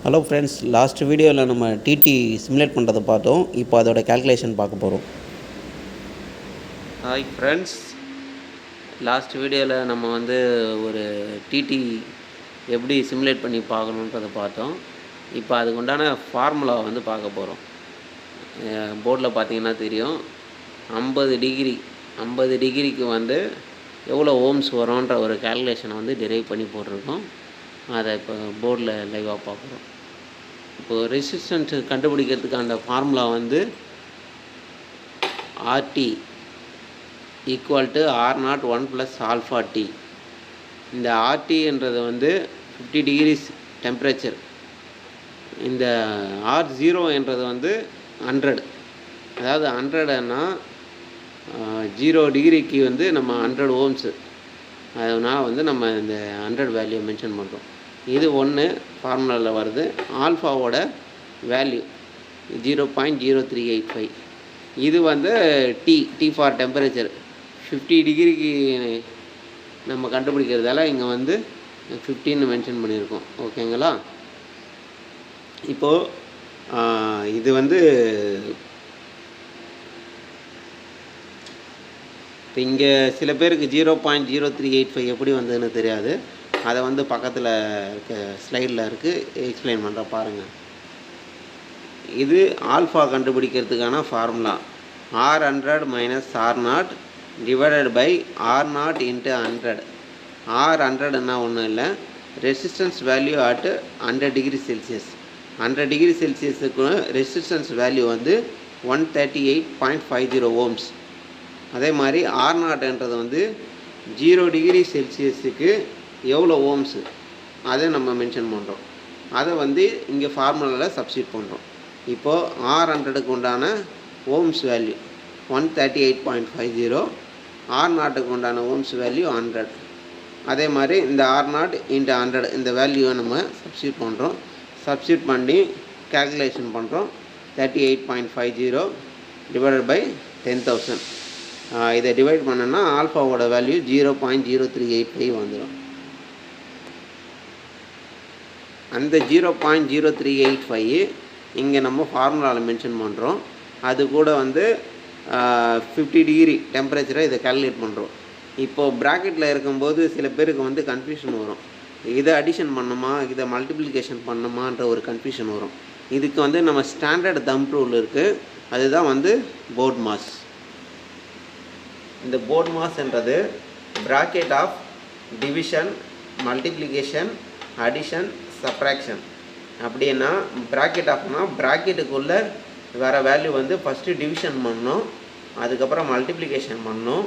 Hello friends, last வீடியோவில் நம்ம DD simulate பண்ணுறதை பார்த்தோம். இப்போ அதோட கேல்குலேஷன் பார்க்க போகிறோம். ஹாய் ஃப்ரெண்ட்ஸ், லாஸ்ட் வீடியோவில் நம்ம ஒரு டிடி எப்படி சிமுலேட் பண்ணி பார்க்கணுன்றதை பார்த்தோம். இப்போ அதுக்கு உண்டான ஃபார்முலா பார்க்க போகிறோம். போர்டில் பார்த்தீங்கன்னா தெரியும், 50 டிகிரிக்கு எவ்வளோ ஓம்ஸ் வரும்ன்ற ஒரு கேல்குலேஷனை டிரைவ் பண்ணி போட்டிருக்கோம். அதை இப்போ போர்டில் லைவாக பார்க்குறோம். இப்போது ரெசிஸ்டன்ஸ் கண்டுபிடிக்கிறதுக்கான formula R T equal to R0 1 + alpha T. இந்த ஆர்டின்றது 50 டிகிரிஸ் டெம்பரேச்சர். இந்த R0 என்றது 100. அதாவது 100ன்னா 0 டிகிரிக்கு நம்ம 100 ஓம்ஸு. அதனால் நம்ம இந்த 100 வேல்யூ மென்ஷன் பண்ணுறோம். இது ஒன்று ஃபார்முலாவில் வருது. ஆல்ஃபாவோட வேல்யூ 0.0385. இது டி ஃபார் டெம்பரேச்சர். 50 டிகிரிக்கு நம்ம கண்டுபிடிக்கிறதால இங்கே 15 மென்ஷன் பண்ணியிருக்கோம். ஓகேங்களா? இப்போது இது இப்போ இங்கே சில பேருக்கு 0.0385 எப்படி வந்ததுன்னு தெரியாது. அதை பக்கத்தில் இருக்க ஸ்லைடில் இருக்குது, எக்ஸ்பிளைன் பண்ணுற பாருங்கள். இது ஆல்ஃபா கண்டுபிடிக்கிறதுக்கான formula. R100 - R0 divided by R0 × 100. R100ன்னா ஒன்றும் இல்லை, resistance value at 100 degree Celsius. 100 degree செல்சியஸுக்கு ரெசிஸ்டன்ஸ் வேல்யூ 138.50 ஓம்ஸ். அதே மாதிரி R0ன்றது 0 டிகிரி செல்சியஸுக்கு எவ்வளோ ஓம்ஸு அதை நம்ம மென்ஷன் பண்ணுறோம். அதை இங்கே ஃபார்முலாவில் சப்ஸ்டியூட் பண்ணுறோம். இப்போது R100க்கு உண்டான ஓம்ஸ் வேல்யூ 138.50, R0க்கு உண்டான ஓம்ஸ் வேல்யூ 100. அதே மாதிரி இந்த R0 × 100 இந்த வேல்யூவை நம்ம சப்ஸ்டியூட் பண்ணுறோம். சப்ஸ்டியூட் பண்ணி கேல்குலேஷன் பண்ணுறோம். 38.50 டிவைடட் பை 10,000. இதை டிவைட் பண்ணோன்னா ஆல்ஃபாவோட வேல்யூ 0.0385 வந்துடும். அந்த 0.0385 இங்கே நம்ம ஃபார்முலாவில் மென்ஷன் பண்ணுறோம். அது கூட 50 டிகிரி டெம்பரேச்சரை இதை கால்குலேட் பண்ணுறோம். இப்போது ப்ராக்கெட்டில் இருக்கும்போது சில பேருக்கு கன்ஃபியூஷன் வரும். இதை அடிஷன் பண்ணுமா, இதை மல்டிப்ளிகேஷன் பண்ணுமான்ற ஒரு கன்ஃபியூஷன் வரும். இதுக்கு நம்ம ஸ்டாண்டர்ட் தம்ப் ரூல் இருக்குது. அதுதான் போர்ட் மாஸ். இந்த போர்ட் மாஸ்ன்றது bracket of division, multiplication, addition, subtraction. அப்படின்னா ப்ராக்கெட் ஆஃப்னா ப்ராக்கெட்டுக்குள்ளே வர வேல்யூ ஃபஸ்ட்டு டிவிஷன் பண்ணணும், அதுக்கப்புறம் மல்டிப்ளிகேஷன் பண்ணணும்,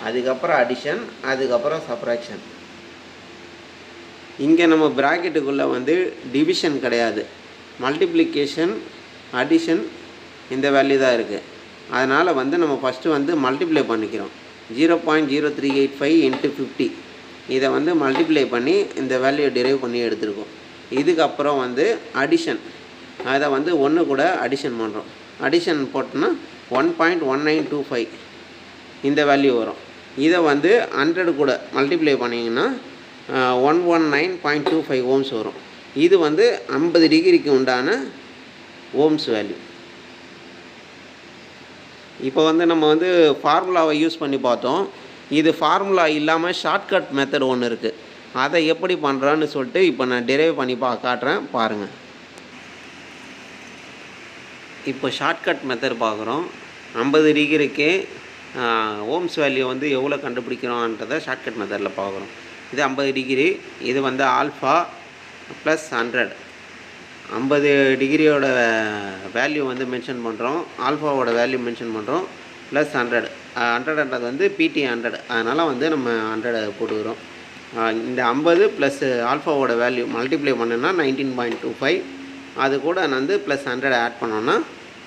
அதுக்கப்புறம் அடிஷன், அதுக்கப்புறம் சப்ராக்ஷன். இங்கே நம்ம ப்ராக்கெட்டுக்குள்ளே டிவிஷன் கிடையாது, மல்டிப்ளிகேஷன், அடிஷன் இந்த வேல்யூ தான் இருக்குது. அதனால் நம்ம ஃபஸ்ட்டு மல்டிப்ளை பண்ணிக்கிறோம். 0.0385 × 50 இதை மல்டிப்ளை பண்ணி இந்த வேல்யூ டிரைவ் பண்ணி எடுத்துருக்கோம். இதுக்கப்புறம் அடிஷன், அதை 1 கூட அடிஷன் பண்ணுறோம். அடிஷன் போட்டோன்னா 1.1925 இந்த வேல்யூ வரும். இதை 100 கூட மல்டிப்ளை பண்ணிங்கன்னா 119.25 ஓம்ஸ் வரும். இது 50 டிகிரிக்கு உண்டான ஓம்ஸ் வேல்யூ. இப்போ நம்ம ஃபார்முலாவை யூஸ் பண்ணி பார்த்தோம். இது ஃபார்முலா இல்லாமல் ஷார்ட்கட் மெத்தட் ஒன்று இருக்குது. அதை எப்படி பண்ணுறான்னு சொல்லிட்டு இப்போ நான் டிரைவ் பண்ணி காட்டுறேன் பாருங்கள். இப்போ ஷார்ட்கட் மெத்தட் பார்க்குறோம். 50 டிகிரிக்கு ஓம்ஸ் வேல்யூ எவ்வளோ கண்டுபிடிக்கிறோன்றதை ஷார்ட்கட் மெத்தடில் பார்க்குறோம். இது 50 டிகிரி. இது ஆல்ஃபா ப்ளஸ் 100. 50 டிகிரியோட வேல்யூ மென்ஷன் பண்ணுறோம், ஆல்ஃபாவோட வேல்யூ மென்ஷன் பண்ணுறோம், ப்ளஸ் 100. 100ன்றது PT 100. அதனால் நம்ம 100 போட்டுக்கிறோம். இந்த 50 ப்ளஸ் ஆல்ஃபாவோட வேல்யூ மல்டிப்ளை பண்ணோன்னா 19.25. அது கூட ப்ளஸ் 100 ஆட் பண்ணோன்னா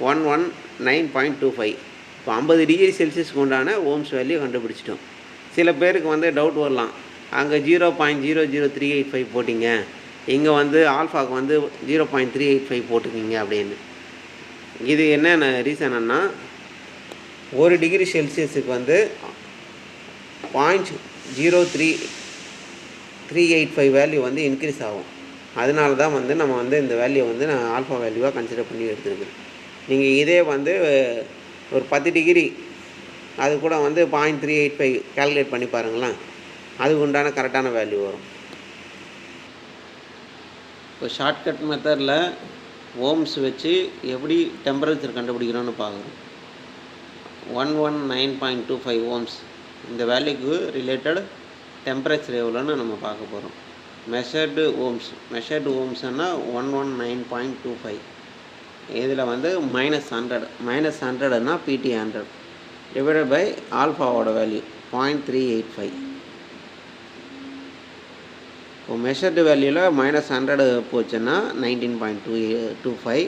119.25. இப்போ 50 டிகிரி செல்சியஸ்க்கு உண்டான ஓம்ஸ் வேல்யூ கண்டுபிடிச்சிட்டோம். சில பேருக்கு டவுட் வரலாம், அங்கே 0.00385 போட்டிங்க, இங்கே ஆல்ஃபாவுக்கு 0.385 போட்டுக்கிங்க அப்படின்னு. இது என்னென்ன ரீசன்னா, 1 டிகிரி செல்சியஸுக்கு 0.0385 வேல்யூ இன்க்ரீஸ் ஆகும். அதனால தான் வந்து நம்ம வந்து இந்த வேல்யூ வந்து நான் ஆல்ஃபா வேல்யூவாக கன்சிடர் பண்ணி எடுத்துருக்கேன். நீங்கள் இதே வந்து ஒரு 10 டிகிரி அது கூட வந்து 0.385 கால்குலேட் பண்ணி பாருங்களேன், அதுக்கு உண்டான கரெக்டான வேல்யூ வரும். இப்போ ஷார்ட்கட் மெத்தடில் ஓம்ஸ் வச்சு எப்படி டெம்பரேச்சர் கண்டுபிடிக்கிறோன்னு பார்க்குறோம். 119.25 ஓம்ஸ் இந்த வேல்யூக்கு ரிலேட்டட் டெம்பரேச்சர் எவ்வளோன்னு நம்ம பார்க்க போகிறோம். மெஷர்டு ஓம்ஸ்னால் 119.25. இதில் வந்து -100னா PT 100 டிவைடட் பை ஆல்ஃபாவோட வேல்யூ 0.385. இப்போ மெஷர்டு வேல்யூவில் -100 போச்சுன்னா 19.25.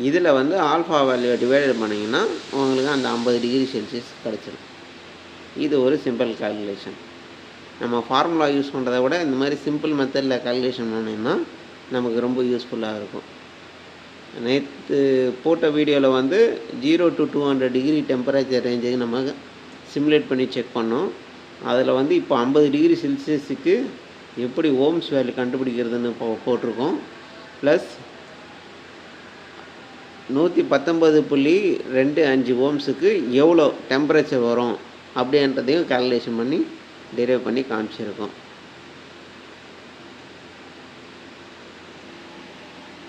இதில் வந்து ஆல்ஃபா வேல்யூவை டிவைடட் பண்ணிங்கன்னா உங்களுக்கு அந்த 50 டிகிரி செல்சியஸ் கிடச்சிடும். இது ஒரு சிம்பிள் கால்குலேஷன். நம்ம ஃபார்முலா யூஸ் பண்ணுறத விட இந்த மாதிரி சிம்பிள் மெத்தடில் கால்குலேஷன் பண்ணிங்கன்னா நமக்கு ரொம்ப யூஸ்ஃபுல்லாக இருக்கும். நேற்று போட்ட வீடியோவில் வந்து 0 to 200 டிகிரி டெம்பரேச்சர் ரேஞ்சுக்கு நம்ம சிமுலேட் பண்ணி செக் பண்ணோம். அதில் வந்து இப்போ 50 டிகிரி செல்சியஸுக்கு எப்படி ஓம்ஸ் வேல்யூ கண்டுபிடிக்கிறதுன்னு போட்டிருக்கோம். ப்ளஸ் 119.25 ஓம்ஸுக்கு எவ்வளோ டெம்பரேச்சர் வரும் அப்படின்றதையும் கால்குலேஷன் பண்ணி டெரைவ் பண்ணி காமிச்சிருக்கோம்.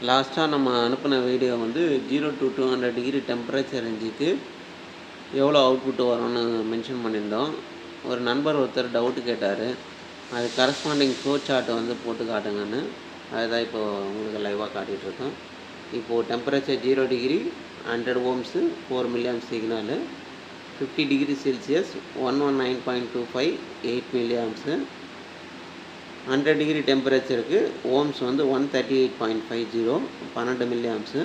லாஸ்ட்டாக நம்ம அனுப்பின வீடியோ வந்து 0 to 200 டிகிரி டெம்பரேச்சர் ரேஞ்சுக்கு எவ்வளோ அவுட்புட் வரும்னு மென்ஷன் பண்ணியிருந்தோம். ஒரு நண்பர் ஒருத்தர் டவுட்டு கேட்டார், அது கரஸ்பாண்டிங் ஃப்ளோ சார்ட்டை வந்து போட்டு காட்டுங்கன்னு. அதுதான் இப்போது உங்களுக்கு லைவாக காட்டிகிட்ருக்கோம். இப்போது temperature 0 degree 100 ohms 4 milliamp signal, 50 degree Celsius 119.25 8 milliamps, 100 degree டெம்பரேச்சருக்கு ஓம்ஸ் வந்து 138.50 12 மில்லியாம்ஸு,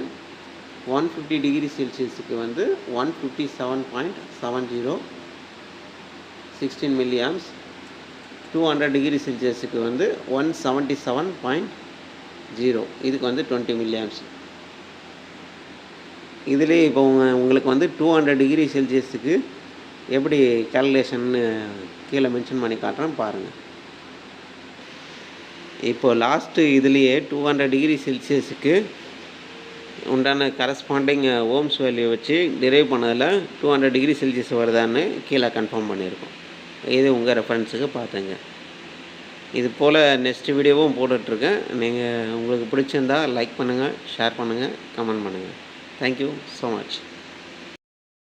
150 டிகிரி செல்சியஸுக்கு வந்து 157.70 16 மில்லியாம்ஸ், 200 டிகிரி செல்சியஸுக்கு வந்து 177.0 இதுக்கு வந்து 20 மில்லியாம்ஸ். இதுலேயே இப்போ உங்களுக்கு வந்து 200 டிகிரி செல்சியஸுக்கு எப்படி கால்குலேஷன்னு கீழே மென்ஷன் பண்ணி காட்டுறேன் பாருங்கள். இப்போது லாஸ்ட்டு இதுலேயே 200 டிகிரி செல்சியஸுக்கு உண்டான கரஸ்பாண்டிங் ஓம்ஸ் வேல்யூ வச்சு டிரைவ் பண்ணதில் 200 டிகிரி செல்சியஸ் வருதான்னு கீழே கன்ஃபார்ம் பண்ணியிருக்கோம். இது உங்கள் ரெஃபரன்ஸுக்கு பார்த்துங்க. இது போல் நெக்ஸ்ட் வீடியோவும் போட்டுட்ருக்கேன். நீங்கள் உங்களுக்கு பிடிச்சிருந்தால் லைக் பண்ணுங்கள், ஷேர் பண்ணுங்கள், கமெண்ட் பண்ணுங்கள். Thank you so much.